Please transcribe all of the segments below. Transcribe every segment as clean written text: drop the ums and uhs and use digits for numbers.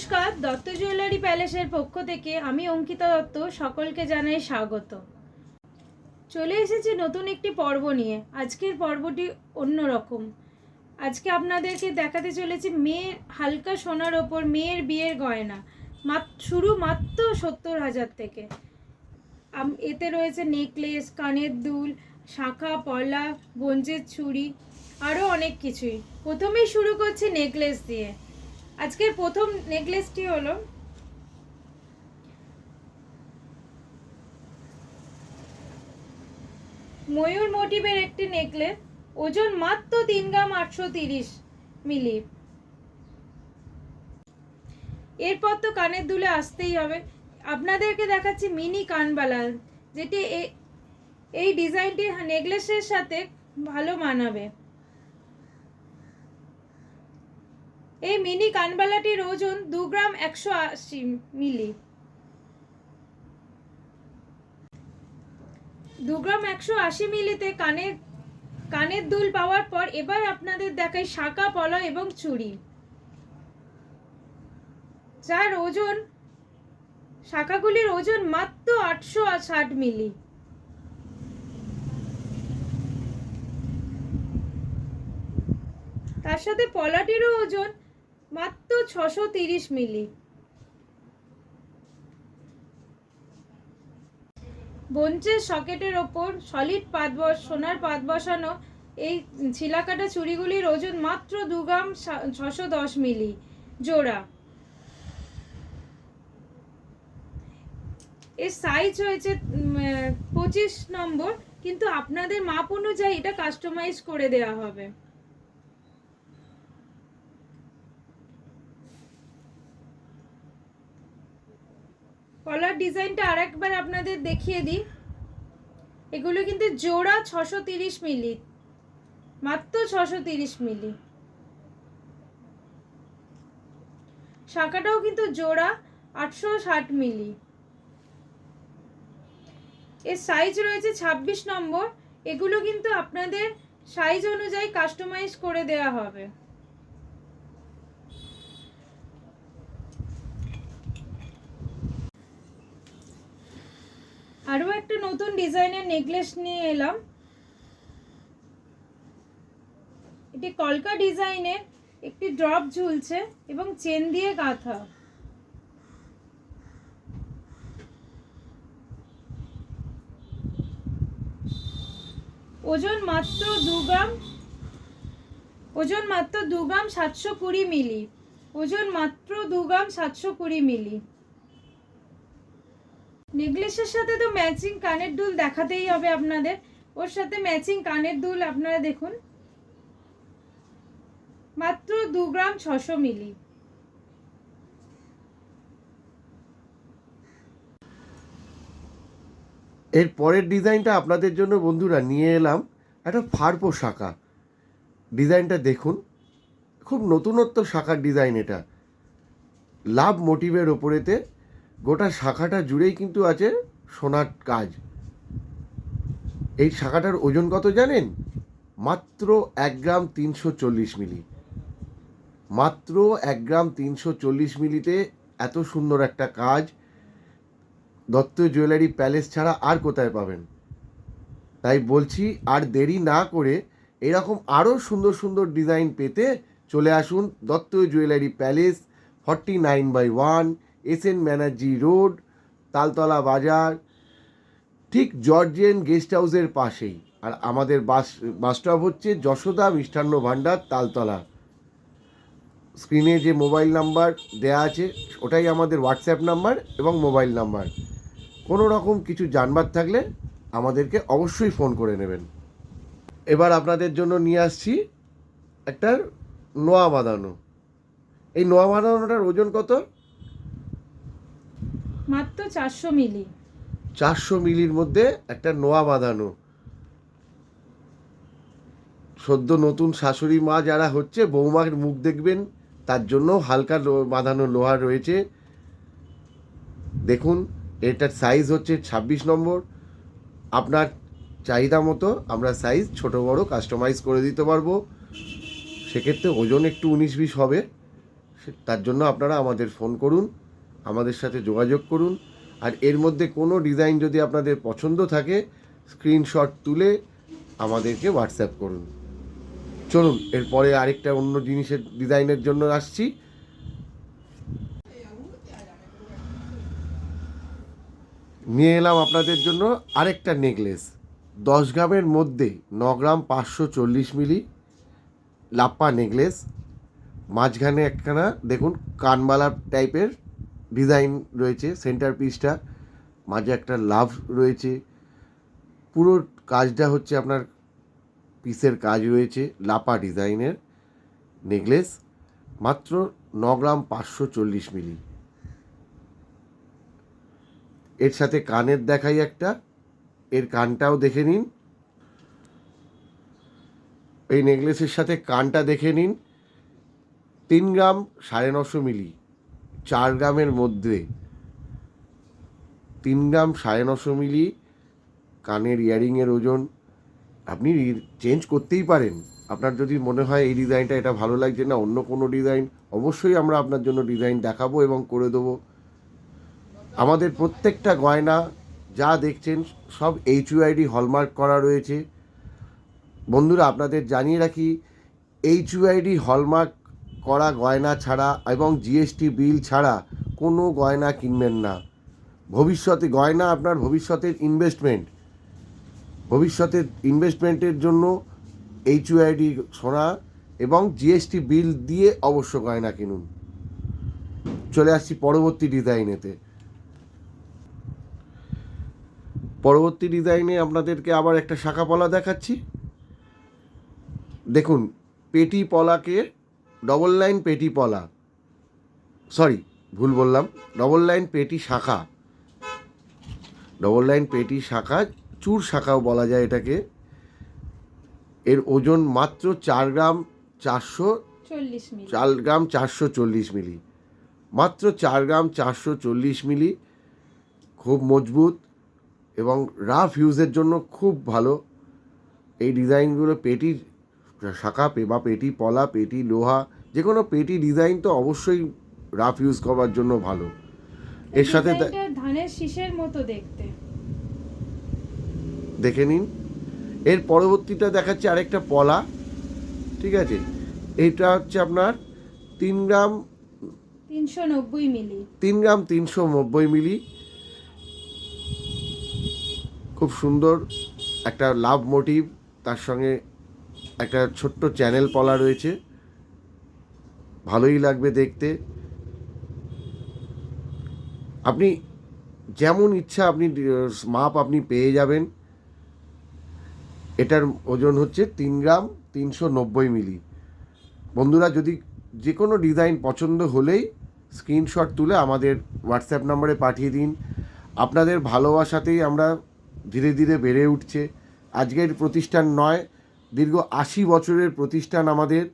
নমস্কার, দত্ত জুয়েলারি প্যালেসের পক্ষ থেকে আমি অঙ্কিতা দত্ত সকলকে জানাই স্বাগত। চলে এসেছি নতুন একটি পর্ব নিয়ে। আজকের পর্বটি অন্যরকম। আজকে আপনাদেরকে দেখাতে চলেছি মেয়ের হালকা সোনার ওপর মেয়ের বিয়ের গয়না, শুরু মাত্র 70,000 থেকে। এতে রয়েছে নেকলেস, কানের দুল, শাঁখা, পলা, ব্রোঞ্জের চুড়ি, আরও অনেক কিছুই। প্রথমেই শুরু করছি নেকলেস দিয়ে। আজকের প্রথম নেকলেসটি হলো ময়ূর মোটিভের একটি নেকলেস, ওজন মাত্র 3 গ্রাম 830 মিলি। এরপর তো কানের দুলে আসতেই হবে। আপনাদেরকে দেখাচ্ছি মিনি কানবালা, যেটি এই ডিজাইনটি নেকলেসের সাথে ভালো মানাবে। এই মিনি কানবালাটির ওজন 2 গ্রাম 180 মিলি। 2 গ্রাম 180 মিলিতে কানের দুল পাওয়ার পর এবার আপনাদের দেখাই শাঁখা, পলা এবং চুড়ি, যার ওজন, শাঁখাগুলির ওজন মাত্র 860 মিলি। তার সাথে পলাটিরও ওজন মাত্র 630 মিলি। ব্রোঞ্জের সকেটের ওপর সলিড সোনার পাত বসানো এই ছিলাকাটা চুড়িগুলির ওজন মাত্র 2 গ্রাম 610 মিলি জোড়া। এর সাইজ হয়েছে 25 নম্বর, কিন্তু আপনাদের মাপ অনুযায়ী এটা কাস্টমাইজ করে দেওয়া হবে। কলার ডিজাইনটা আরেকবার আপনাদের দেখিয়ে দিই। এগুলো কিন্তু জোড়া 630 মিলি, মাত্র 630 মিলি। শাঁখাটাও কিন্তু জোড়া 860 মিলি। এর সাইজ রয়েছে 26 নম্বর। এগুলো কিন্তু আপনাদের সাইজ অনুযায়ী কাস্টমাইজ করে দেওয়া হবে। আরও একটা নতুন ডিজাইনের নেকলেস নিয়ে এলাম। এটি কলকা ডিজাইনের একটি ড্রপ ঝুলছে এবং চেন দিয়ে গাঁথা। ওজন মাত্র 2 গ্রাম 720 মিলি। ওজন মাত্র 2 গ্রাম 720 মিলি। নেকলেসের সাথে তো ম্যাচিং কানের দুল দেখাতেই হবে আপনাদের। ওর সাথে ম্যাচিং কানের দুল আপনারা দেখুন, মাত্র 2 গ্রাম 600 মিলি। এর পরের ডিজাইনটা আপনাদের জন্য বন্ধুরা নিয়ে এলাম একটা ফারপো শাঁখা। ডিজাইনটা দেখুন, খুব নতুনত্ব শাঁখার ডিজাইন। এটা লাভ মোটিভের ওপরেতে গোটা শাঁখাটা জুড়েই কিন্তু আছে সোনার কাজ। এই শাঁখাটার ওজন কত জানেন? মাত্র 1 গ্রাম 340 মিলি। মাত্র 1 গ্রাম 340 মিলিতে এত সুন্দর একটা কাজ দত্ত জুয়েলারি প্যালেস ছাড়া আর কোথায় পাবেন? তাই বলছি, আর দেরি না করে এরকম আরও সুন্দর সুন্দর ডিজাইন পেতে চলে আসুন Dutta jewellery palace, 49/1 SN Banerjee road, Taltala বাজার, ঠিক জর্জিয়ান গেস্ট হাউসের পাশেই। আর আমাদের বাস স্টপ হচ্ছে যশোদা মিষ্টান্ন ভাণ্ডার, তালতলা। স্ক্রিনে যে মোবাইল নাম্বার দেয়া আছে ওটাই আমাদের হোয়াটসঅ্যাপ নাম্বার এবং মোবাইল নাম্বার। কোনো রকম কিছু জানবার থাকলে আমাদেরকে অবশ্যই ফোন করে নেবেন। এবার আপনাদের জন্য নিয়ে আসছি একটা নোয়া বাঁধানো। এই নোয়া বাঁধানোটার ওজন কত? মাত্র 400 মিলি। 400 মিলির মধ্যে একটা নোয়া বাঁধানো। সদ্য নতুন শাশুড়ি মা যারা হচ্ছে, বৌমার মুখ দেখবেন, তার জন্য হালকা বাঁধানো লোহা রয়েছে। দেখুন, এটার সাইজ হচ্ছে 26 নম্বর। আপনার চাহিদা মতো আমরা সাইজ ছোট বড় কাস্টমাইজ করে দিতে পারবো। সেক্ষেত্রে ওজন একটু 19-20 হবে, তার জন্য আপনারা আমাদের ফোন করুন, আমাদের সাথে যোগাযোগ করুন। আর এর মধ্যে কোনো ডিজাইন যদি আপনাদের পছন্দ থাকে, স্ক্রিনশট তুলে আমাদেরকে হোয়াটসঅ্যাপ করুন। চলুন এরপরে আরেকটা অন্য জিনিসের ডিজাইনের জন্য আসছি। নিয়ে এলাম আপনাদের জন্য আরেকটা নেকলেস, 10 গ্রামের মধ্যে 9 গ্রাম 540 মিলি লাপ্পা নেকলেস। মাঝখানে একখানা দেখুন কানবালা টাইপের ডিজাইন রয়েছে, সেন্টার পিসটা মাঝে একটা লাভ রয়েছে। পুরো কাজটা হচ্ছে আপনার পিসের কাজ রয়েছে, লাপা ডিজাইনের নেকলেস, মাত্র 9 গ্রাম 540 মিলি। এর সাথে কানের দেখাই একটা, এর কানটাও দেখে নিন। এই নেকলেসের সাথে কানটা দেখে নিন। 3 গ্রাম 950 মিলি, 4 গ্রামের মধ্যে 3 গ্রাম 950 মিলি কানের ইয়ারিংয়ের ওজন। আপনি চেঞ্জ করতেই পারেন, আপনার যদি মনে হয় এই ডিজাইনটা এটা ভালো লাগছে না, অন্য কোনো ডিজাইন, অবশ্যই আমরা আপনার জন্য ডিজাইন দেখাবো এবং করে দেবো। আমাদের প্রত্যেকটা গয়না যা দেখছেন সব HUID হলমার্ক করা রয়েছে। বন্ধুরা, আপনাদের জানিয়ে রাখি, HUID হলমার্ক করা গয়না ছাড়া এবং GST বিল ছাড়া কোনো গয়না কিনবেন না। ভবিষ্যতে গয়না আপনার ভবিষ্যতের ইনভেস্টমেন্টের জন্য HUID সোনা এবং GST বিল দিয়ে অবশ্য গয়না কিনুন। চলে আসছি পরবর্তী ডিজাইনেতে। পরবর্তী ডিজাইনে আপনাদেরকে আবার একটা শাখা পলা দেখাচ্ছি। দেখুন, পেটি পলাকে ডবল লাইন পেটি পলা, সরি ভুল বললাম, ডবল লাইন পেটি শাখা, ডবল লাইন পেটি শাখা, চূড় শাখাও বলা যায় এটাকে। এর ওজন মাত্র 4 গ্রাম 440 মিলি, মাত্র 4 গ্রাম 440 মিলি। খুব মজবুত এবং রাফ ইউজের জন্য খুব ভালো। এই ডিজাইনগুলো পেটি শাখা বা পেটি পলা, পেটি লোহা, যে কোনো পেটি ডিজাইন তো অবশ্যই রাফ ইউজ করার জন্য ভালো। এর সাথে ধানের শীষের মতো দেখতে, দেখে নিন। এর পরবর্তীটা দেখাচ্ছে আরেকটা পলা, ঠিক আছে। এইটা হচ্ছে আপনার 3 গ্রাম 390 মিলি, 3 গ্রাম 390 মিলি। খুব সুন্দর একটা লাভ মোটিভ, তার সঙ্গে একটা ছোট্ট চ্যানেল পলা রয়েছে, ভালোই লাগবে দেখতে। আপনি যেমন ইচ্ছা আপনি মাপ আপনি পেয়ে যাবেন। এটার ওজন হচ্ছে 3 গ্রাম 390 মিলি। বন্ধুরা, যদি যে কোনো ডিজাইন পছন্দ হলেই স্ক্রিনশট তুলে আমাদের হোয়াটসঅ্যাপ নম্বরে পাঠিয়ে দিন। আপনাদের ভালোবাসাতেই আমরা ধীরে ধীরে বেড়ে উঠছে। আজকের প্রতিষ্ঠান নয়, দীর্ঘ 80 বছরের প্রতিষ্ঠান আমাদের।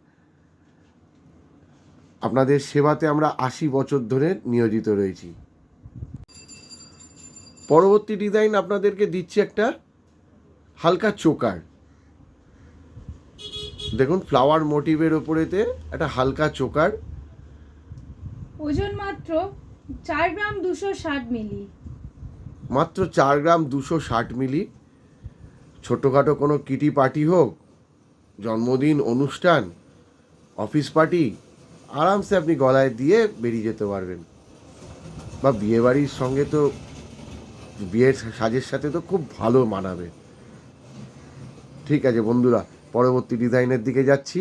আপনাদের সেবাতে আমরা 80 বছর ধরে নিয়োজিত রয়েছি। পরবর্তী ডিজাইন আপনাদেরকে দিচ্ছি একটা হালকা চোকার। দেখুন, ফ্লাওয়ার মোটিভের ওপরেতে একটা হালকা চোকার, ওজন মাত্র 4 গ্রাম 260 মিলি, মাত্র 4 গ্রাম 260 মিলি। ছোটোখাটো কোনো কিটি পার্টি হোক, জন্মদিন অনুষ্ঠান, অফিস পার্টি, আরামসে আপনি গলায় দিয়ে বেরিয়ে যেতে পারবেন। বা বিয়েবাড়ির সঙ্গে তো, বিয়ের সাজের সাথে তো খুব ভালো মানাবে। ঠিক আছে বন্ধুরা, পরবর্তী ডিজাইনের দিকে যাচ্ছি।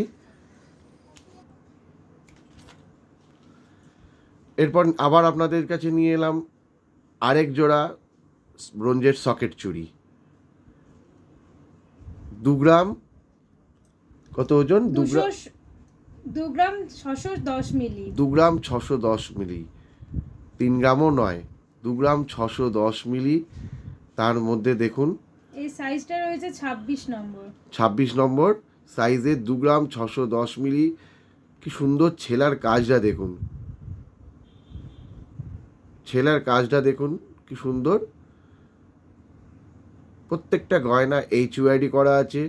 এরপর আবার আপনাদের কাছে নিয়ে এলাম আরেক জোড়া ব্রোঞ্জের সকেট চুড়ি। 2 গ্রাম, কত ওজন? 2 গ্রাম 610 মিলি, 2 গ্রাম 610 মিলি, 3 গ্রামও নয়, 2 গ্রাম 610 মিলি। তার মধ্যে দেখুন এই সাইজটা রয়েছে 26 নম্বর সাইজের 2 গ্রাম 610 মিলি। কি সুন্দর ছেলার কাজটা দেখুন, ছেলার কাজটা দেখুন কি সুন্দর। প্রত্যেকটা গয়না HUID করা আছে।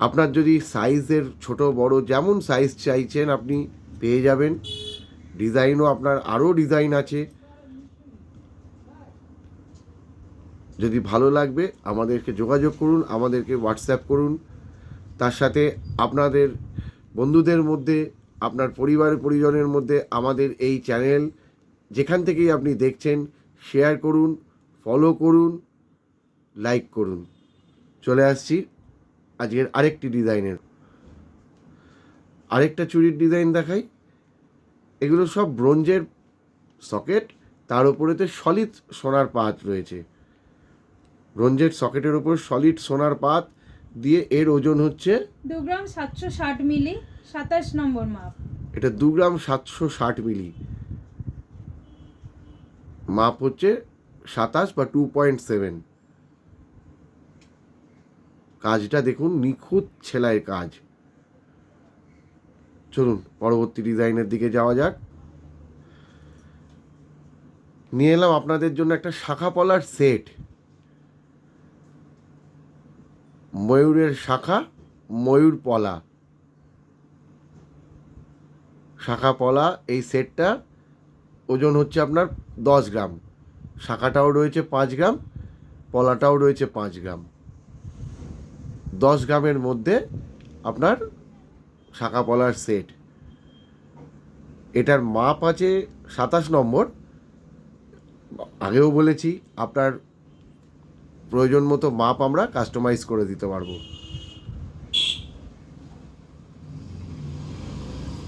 আপনার যদি সাইজের ছোট বড় যেমন সাইজ চাইছেন আপনি পেয়ে যাবেন। ডিজাইনও আপনার আরও ডিজাইন আছে, যদি ভালো লাগবে আমাদেরকে যোগাযোগ করুন, আমাদেরকে হোয়াটসঅ্যাপ করুন। তার সাথে আপনাদের বন্ধুদের মধ্যে, আপনার পরিবার পরিজনের মধ্যে আমাদের এই চ্যানেল যেখান থেকেই আপনি দেখছেন শেয়ার করুন, ফলো করুন, লাইক করুন। চলে আসছি আজকের আরেকটি ডিজাইনের, আরেকটা চুড়ির ডিজাইন দেখাই। এগুলো সব ব্রোঞ্জের সকেট, তার উপরেতে সলিড সোনার পাত রয়েছে। ব্রোঞ্জের সকেটের উপর সলিড সোনার পাত দিয়ে এর ওজন হচ্ছে 2 গ্রাম 760 মিলি, 27 নম্বর মাপ। এটা 2 গ্রাম 760 মিলি, মাপ হচ্ছে 27 বা 2.7। কাজটা দেখুন, নিখুঁত সেলাইয়ের কাজ। চলুন পরবর্তী ডিজাইনের দিকে যাওয়া যাক। নিয়ে এলাম আপনাদের জন্য একটা শাখা পলার সেট। ময়ূরের শাখা, ময়ূর পলা, শাখা পলা, এই সেটটা ওজন হচ্ছে আপনার 10 গ্রাম। শাখাটাও রয়েছে 5 গ্রাম, পলাটাও রয়েছে 5 গ্রাম। 10 গ্রামের মধ্যে আপনার শাখা পলার সেট। এটার মাপ আছে 27 নম্বর। আগেও বলেছি আপনার প্রয়োজন মতো মাপ আমরা কাস্টমাইজ করে দিতে পারবো।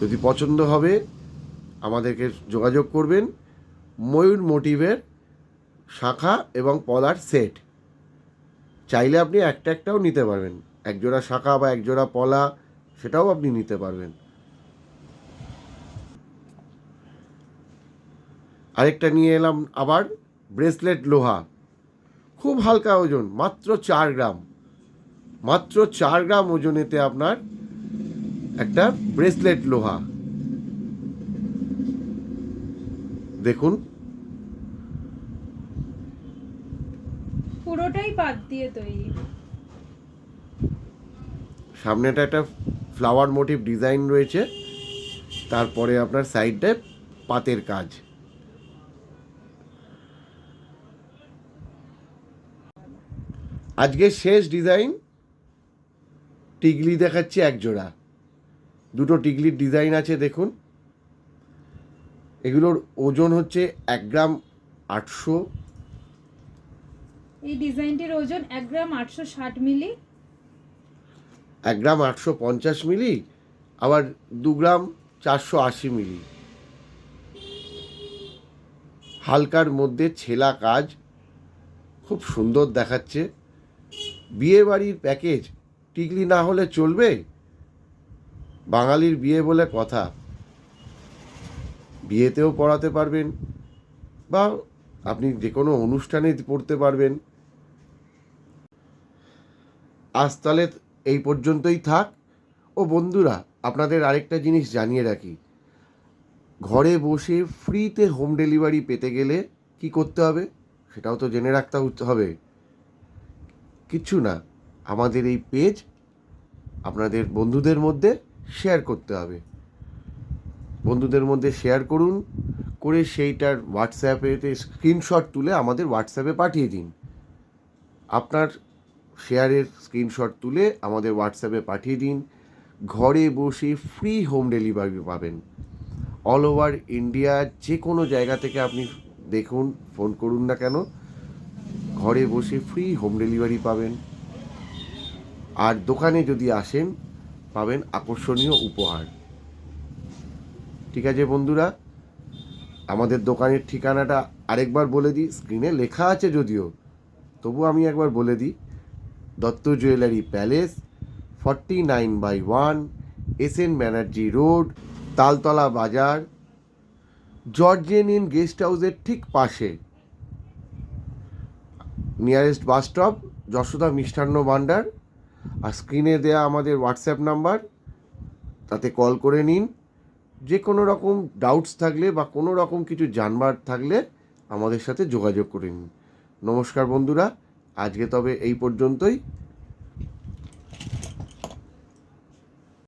যদি পছন্দ হবে আমাদেরকে যোগাযোগ করবেন। ময়ূর মোটিভের শাখা এবং পলার সেট, চাইলে আপনি একটাও নিতে পারবেন, একজোড়া শাখা বা একজোড়া পলা সেটাও আপনি নিতে পারবেন। আরেকটা নিয়ে এলাম আবার ব্রেসলেট লোহা, খুব হালকা ওজন, মাত্র 4 গ্রাম। মাত্র 4 গ্রাম ওজনেতে আপনার একটা ব্রেসলেট লোহা। দেখুন পুরোটাই পাত দিয়ে তৈরি। সামনেটা একটা ফ্লাওয়ার মোটিভ ডিজাইন রয়েছে, তারপরে আপনার সাইডে পাতের কাজ। আজকে শেষ ডিজাইন, টিকলি দেখাচ্ছি এক জোড়া। দুটো টিকলির ডিজাইন আছে দেখুন। এগুলোর ওজন হচ্ছে 1 গ্রাম 800। এই ডিজাইনটির ওজন 1 গ্রাম 860 মিলি, 1 গ্রাম 850 মিলি, আবার 2 গ্রাম 480 মিলি। হালকার মধ্যে ছেলা কাজ, খুব সুন্দর দেখাচ্ছে। বিয়ে বাড়ির প্যাকেজ, টিকলি না হলে চলবে? বাঙালির বিয়ে বলে কথা, বিয়েতেও পরাতে পারবেন বা আপনি যে কোনো অনুষ্ঠানে পরতে পারবেন। আজ তাহলে এই পর্যন্তই থাক। ও বন্ধুরা, আপনাদের আরেকটা জিনিস জানিয়ে রাখি, ঘরে বসে ফ্রিতে হোম ডেলিভারি পেতে গেলে কি করতে হবে সেটাও তো জেনে রাখতে হবে। কিচ্ছু না, আমাদের এই পেজ আপনাদের বন্ধুদের মধ্যে শেয়ার করতে হবে। বন্ধুদের মধ্যে শেয়ার করুন, করে সেইটার হোয়াটসঅ্যাপেতে স্ক্রিনশট তুলে আমাদের হোয়াটসঅ্যাপে পাঠিয়ে দিন। আপনার শেয়ারের স্ক্রিনশট তুলে আমাদের হোয়াটসঅ্যাপে পাঠিয়ে দিন। ঘরে বসে ফ্রি হোম ডেলিভারি পাবেন। অল ওভার ইন্ডিয়া যে কোনো জায়গা থেকে আপনি দেখুন, ফোন করুন না কেন, ঘরে বসে ফ্রি হোম ডেলিভারি পাবেন। আর দোকানে যদি আসেন পাবেন আকর্ষণীয় উপহার। ঠিক আছে বন্ধুরা, আমাদের দোকানের ঠিকানাটা আরেকবার বলে দিই, স্ক্রিনে লেখা আছে যদিও, তবু আমি একবার বলে দিই। Dutta jewellery palace, 49/1 SN Banerjee road, Taltala বাজার, জর্জেন ইন গেস্ট হাউসের ঠিক পাশে। Nearest bus stop Yashoda Mishtanna Bhandar. আর স্ক্রিনে দেয়া আমাদের হোয়াটসঅ্যাপ নাম্বার, তাতে কল করে নিন। যে কোনো রকম ডাউটস থাকলে বা কোনো রকম কিছু জানবার থাকলে আমাদের সাথে যোগাযোগ করে নিন। নমস্কার বন্ধুরা, আজকে তবে এই পর্যন্তই।